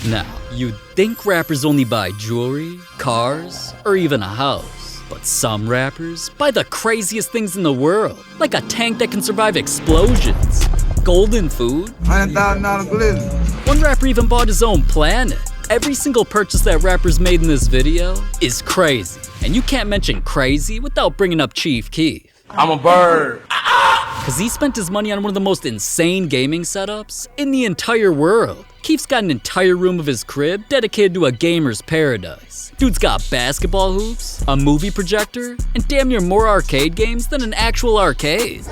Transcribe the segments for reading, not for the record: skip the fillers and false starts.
Now, you'd think rappers only buy jewelry, cars, or even a house. But some rappers buy the craziest things in the world, like a tank that can survive explosions, golden food. $100,000 glizzy. One rapper even bought his own planet. Every single purchase that rappers made in this video is crazy. And you can't mention crazy without bringing up Chief Keef. I'm a bird. Cause he spent his money on one of the most insane gaming setups in the entire world. Keef's got an entire room of his crib dedicated to a gamer's paradise. Dude's got basketball hoops, a movie projector, and damn near more arcade games than an actual arcade.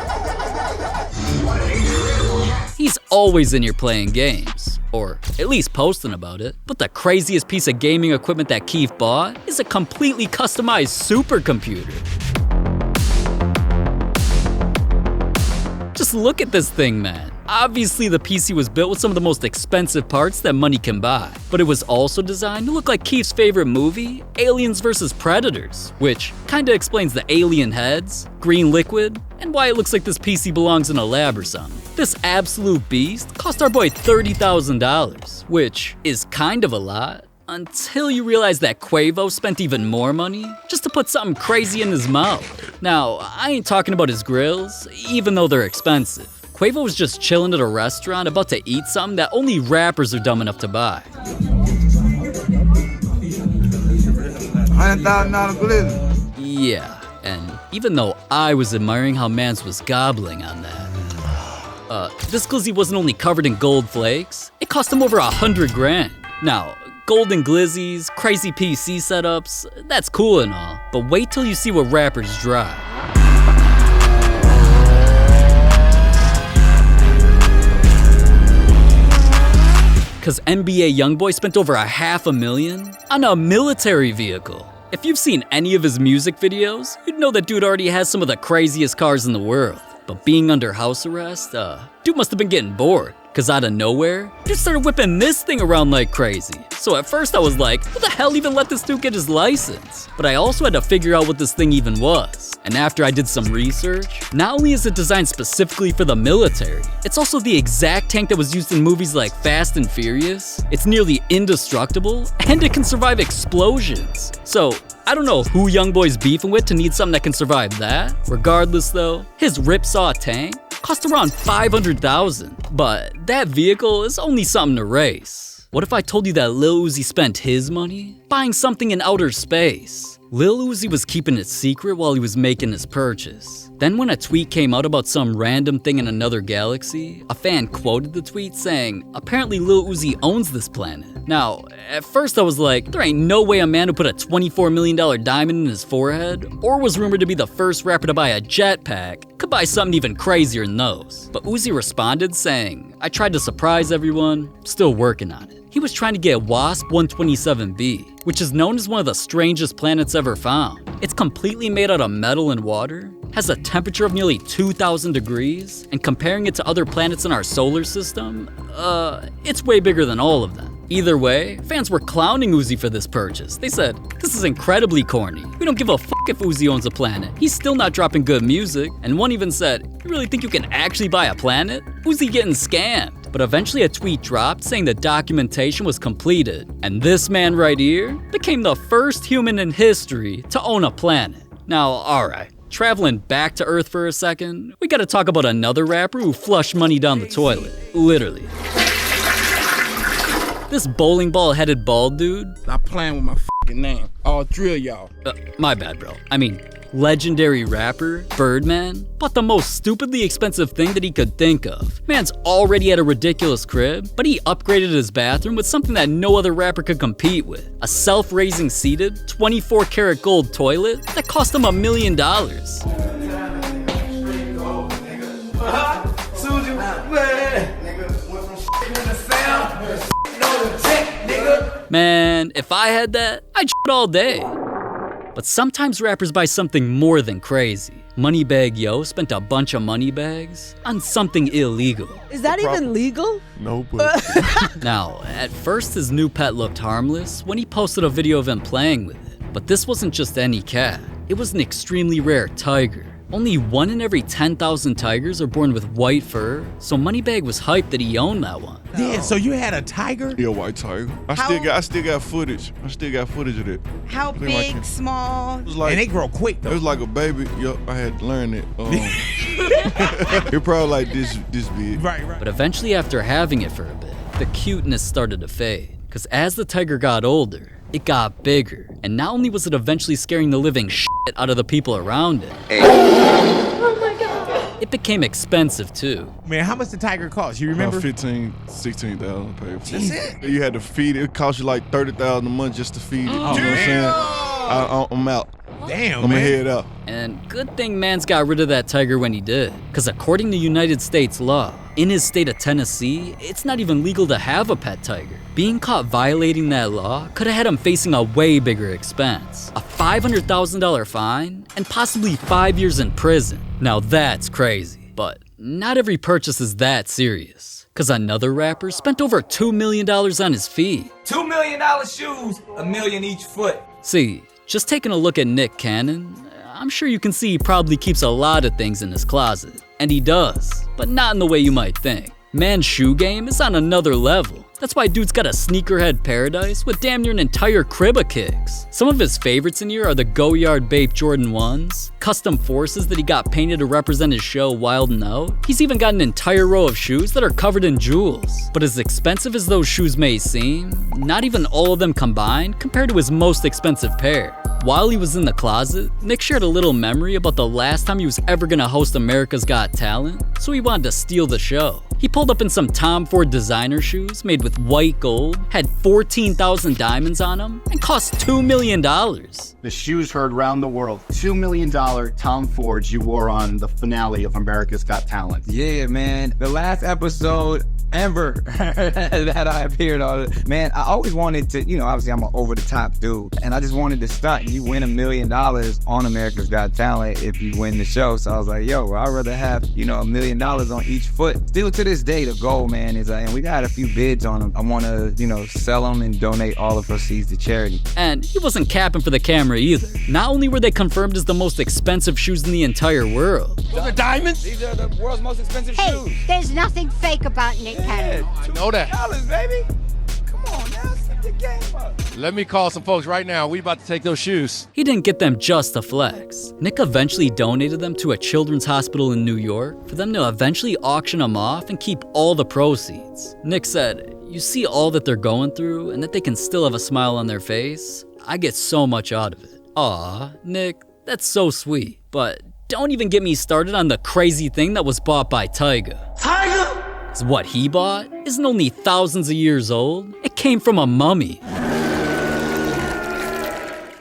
He's always in here playing games, or at least posting about it. But the craziest piece of gaming equipment that Keef bought is a completely customized supercomputer. Just look at this thing, man. Obviously, the PC was built with some of the most expensive parts that money can buy, but it was also designed to look like Keef's favorite movie, Aliens vs. Predators, which kinda explains the alien heads, green liquid, and why it looks like this PC belongs in a lab or something. This absolute beast cost our boy $30,000, which is kind of a lot, until you realize that Quavo spent even more money just to put something crazy in his mouth. Now, I ain't talking about his grills, even though they're expensive. Quavo was just chilling at a restaurant about to eat something that only rappers are dumb enough to buy. $100,000 glizzy. Yeah, and even though I was admiring how Mans was gobbling on that, this glizzy wasn't only covered in gold flakes, it cost him over $100,000. Now, golden glizzies, crazy PC setups, that's cool and all, but wait till you see what rappers drive. Cause NBA Youngboy spent over $500,000 on a military vehicle. If you've seen any of his music videos, you'd know that dude already has some of the craziest cars in the world. But being under house arrest, dude must have been getting bored. Cause out of nowhere, dude started whipping this thing around like crazy. So at first I was like, who the hell even let this dude get his license? But I also had to figure out what this thing even was. And after I did some research, not only is it designed specifically for the military, it's also the exact tank that was used in movies like Fast and Furious. It's nearly indestructible, and it can survive explosions. So, I don't know who Youngboy's beefing with to need something that can survive that. Regardless though, his Ripsaw tank cost around $500,000, but that vehicle is only something to race. What if I told you that Lil Uzi spent his money buying something in outer space? Lil Uzi was keeping it secret while he was making his purchase. Then when a tweet came out about some random thing in another galaxy, a fan quoted the tweet saying, apparently Lil Uzi owns this planet. Now, at first I was like, there ain't no way a man who put a $24 million diamond in his forehead, or was rumored to be the first rapper to buy a jetpack, could buy something even crazier than those. But Uzi responded saying, I tried to surprise everyone, still working on it. He was trying to get WASP 127b, which is known as one of the strangest planets ever found. It's completely made out of metal and water, has a temperature of nearly 2,000 degrees, and comparing it to other planets in our solar system, it's way bigger than all of them. Either way, fans were clowning Uzi for this purchase. They said, this is incredibly corny. We don't give a fuck if Uzi owns a planet. He's still not dropping good music. And one even said, you really think you can actually buy a planet? Uzi getting scammed. But eventually a tweet dropped saying the documentation was completed. And this man right here became the first human in history to own a planet. Now, alright. Traveling back to Earth for a second, we gotta talk about another rapper who flushed money down the toilet. Literally. This bowling ball headed bald dude. Stop playing with my fucking name. I'll drill y'all. My bad, bro. I mean, legendary rapper, Birdman, bought the most stupidly expensive thing that he could think of. Man's already had a ridiculous crib, but he upgraded his bathroom with something that no other rapper could compete with. A self-raising seated, 24 karat gold toilet that cost him $1 million. Man, if I had that, I'd shit all day. But sometimes rappers buy something more than crazy. Moneybag Yo spent a bunch of money bags on something illegal. Is that even legal? No, but Now, at first his new pet looked harmless when he posted a video of him playing with it. But this wasn't just any cat. It was an extremely rare tiger. Only 1 in every 10,000 tigers are born with white fur, so Moneybagg was hyped that he owned that one. Yeah, so you had a tiger? Yeah, white tiger. I still got footage. I still got footage of it. How big, small? It was like, And they grow quick though. it was like a baby. Yo, I had to learn it. It probably like this big. Right. But eventually, after having it for a bit, the cuteness started to fade. Because as the tiger got older, it got bigger. And not only was it eventually scaring the living shit out of the people around it, it became expensive too. Man, how much the tiger cost? You About remember? 15, 16,000 to pay for. That's it? You had to feed it. It cost you like 30,000 a month just to feed it. You know what I'm saying? I'm out. Damn, I'm gonna man. head out. And good thing Mans got rid of that tiger when he did. Because according to United States law, in his state of Tennessee, it's not even legal to have a pet tiger. Being caught violating that law could have had him facing a way bigger expense. A $500,000 fine, and possibly 5 years in prison. Now that's crazy. But not every purchase is that serious. Because another rapper spent over $2 million on his feet. $2 million shoes, $1 million each foot. See, just taking a look at Nick Cannon, I'm sure you can see he probably keeps a lot of things in his closet. And he does, but not in the way you might think. Man's shoe game is on another level. That's why dude's got a sneakerhead paradise with damn near an entire crib of kicks. Some of his favorites in here are the Go-Yard Bape Jordan 1s, custom Forces that he got painted to represent his show Wild 'N Out. He's even got an entire row of shoes that are covered in jewels. But as expensive as those shoes may seem, not even all of them combined compared to his most expensive pair. While he was in the closet, Nick shared a little memory about the last time he was ever gonna host America's Got Talent, so he wanted to steal the show. He pulled up in some Tom Ford designer shoes made with white gold, had 14,000 diamonds on them, and cost $2 million. The shoes heard round the world. $2 million Tom Fords you wore on the finale of America's Got Talent. Yeah, man. The last episode ever that I appeared on. Man, I always wanted to, obviously I'm an over-the-top dude, and I just wanted to stunt. You win $1 million on America's Got Talent if you win the show. So I was like, yo, I'd rather have, $1 million on each foot. Still to this day, the goal, man, is, and we got a few bids on them. I want to, sell them and donate all the proceeds to charity. And he wasn't capping for the camera either. Not only were they confirmed as the most expensive shoes in the entire world, Those are diamonds? These are the world's most expensive shoes. Hey, there's nothing fake about Nick Cannon. I know that. $2 baby. Come on now, step your game up. Let me call some folks right now. We about to take those shoes. he didn't get them just to flex. Nick eventually donated them to a children's hospital in New York for them to eventually auction them off and keep all the proceeds. Nick said, "You see all that they're going through and that they can still have a smile on their face? I get so much out of it." Aw, Nick, that's so sweet. But don't even get me started on the crazy thing that was bought by Tyga. Tiger! 'Cause what he bought isn't only thousands of years old, it came from a mummy.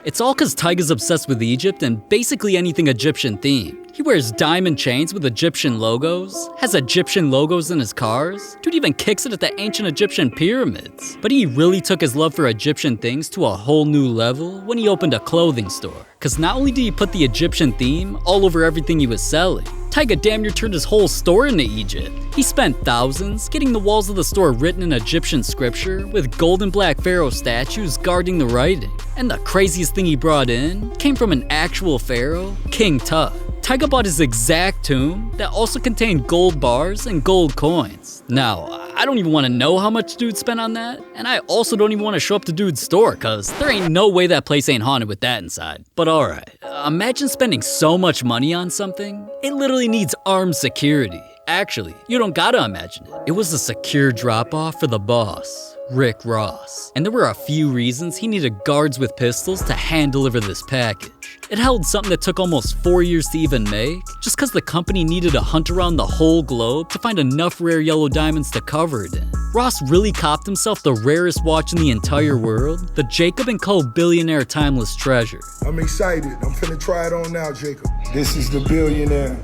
It's all cause Tyga's obsessed with Egypt and basically anything Egyptian themed. He wears diamond chains with Egyptian logos, has Egyptian logos in his cars, dude even kicks it at the ancient Egyptian pyramids. But he really took his love for Egyptian things to a whole new level when he opened a clothing store. Cause not only did he put the Egyptian theme all over everything he was selling, Tyga damn near turned his whole store into Egypt. He spent thousands getting the walls of the store written in Egyptian scripture with gold and black pharaoh statues guarding the writing. And the craziest thing he brought in came from an actual pharaoh, King Tut. Tyga bought his exact tomb that also contained gold bars and gold coins. Now, I don't even want to know how much dude spent on that, and I also don't even want to show up to dude's store, cause there ain't no way that place ain't haunted with that inside. But alright, imagine spending so much money on something, it literally needs armed security. Actually, you don't gotta imagine it. It was a secure drop-off for the boss, Rick Ross. And there were a few reasons he needed guards with pistols to hand deliver this package. It held something that took almost 4 years to even make, just cause the company needed to hunt around the whole globe to find enough rare yellow diamonds to cover it in. Ross really copped himself the rarest watch in the entire world, the Jacob & Co. Billionaire Timeless Treasure. I'm excited. I'm finna try it on now, Jacob. This is the billionaire.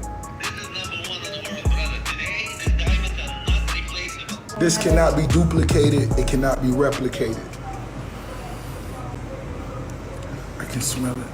This cannot be duplicated. It cannot be replicated. I can smell it.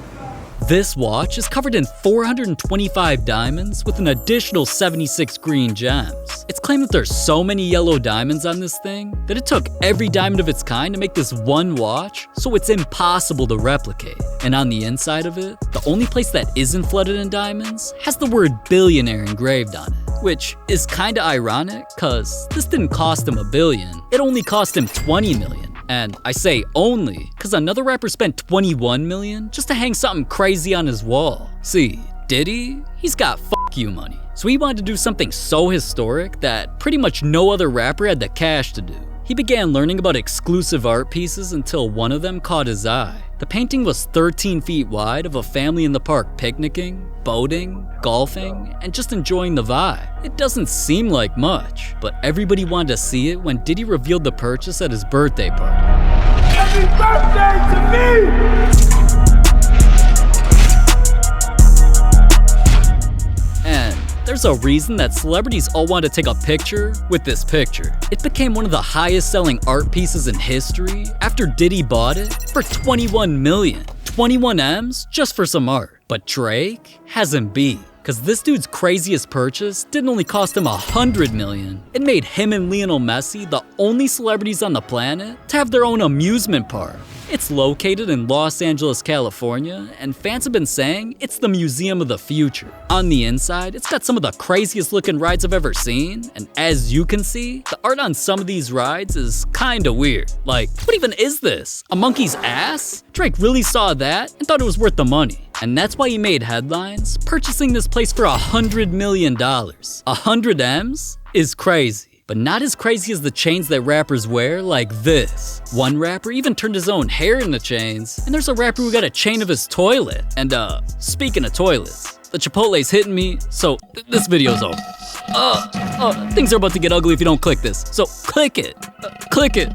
This watch is covered in 425 diamonds with an additional 76 green gems. It's claimed that there's so many yellow diamonds on this thing that it took every diamond of its kind to make this one watch, so it's impossible to replicate. And on the inside of it, the only place that isn't flooded in diamonds has the word billionaire engraved on it. Which is kinda ironic, cause this didn't cost him $1 billion, it only cost him $20 million. And I say only, cause another rapper spent $21 million just to hang something crazy on his wall. See, Diddy, he's got fuck you money. So he wanted to do something so historic that pretty much no other rapper had the cash to do. He began learning about exclusive art pieces until one of them caught his eye. The painting was 13 feet wide of a family in the park picnicking, boating, golfing, and just enjoying the vibe. It doesn't seem like much, but everybody wanted to see it when Diddy revealed the purchase at his birthday party. Happy birthday to me! And there's a reason that celebrities all want to take a picture with this picture. It became one of the highest selling art pieces in history after Diddy bought it for $21 million. 21 M's just for some art. But Drake hasn't beat. Cause this dude's craziest purchase didn't only cost him $100 million, it made him and Lionel Messi the only celebrities on the planet to have their own amusement park. It's located in Los Angeles, California, and fans have been saying it's the museum of the future. On the inside, it's got some of the craziest looking rides I've ever seen, and as you can see, the art on some of these rides is kinda weird. Like, what even is this? A monkey's ass? Drake really saw that and thought it was worth the money. And that's why he made headlines, purchasing this place for $100 million. 100 M's is crazy. But not as crazy as the chains that rappers wear, like this. One rapper even turned his own hair into chains, and there's a rapper who got a chain of his toilet. And speaking of toilets, the Chipotle's hitting me, so this video's over. Things are about to get ugly if you don't click this, so click it. Click it.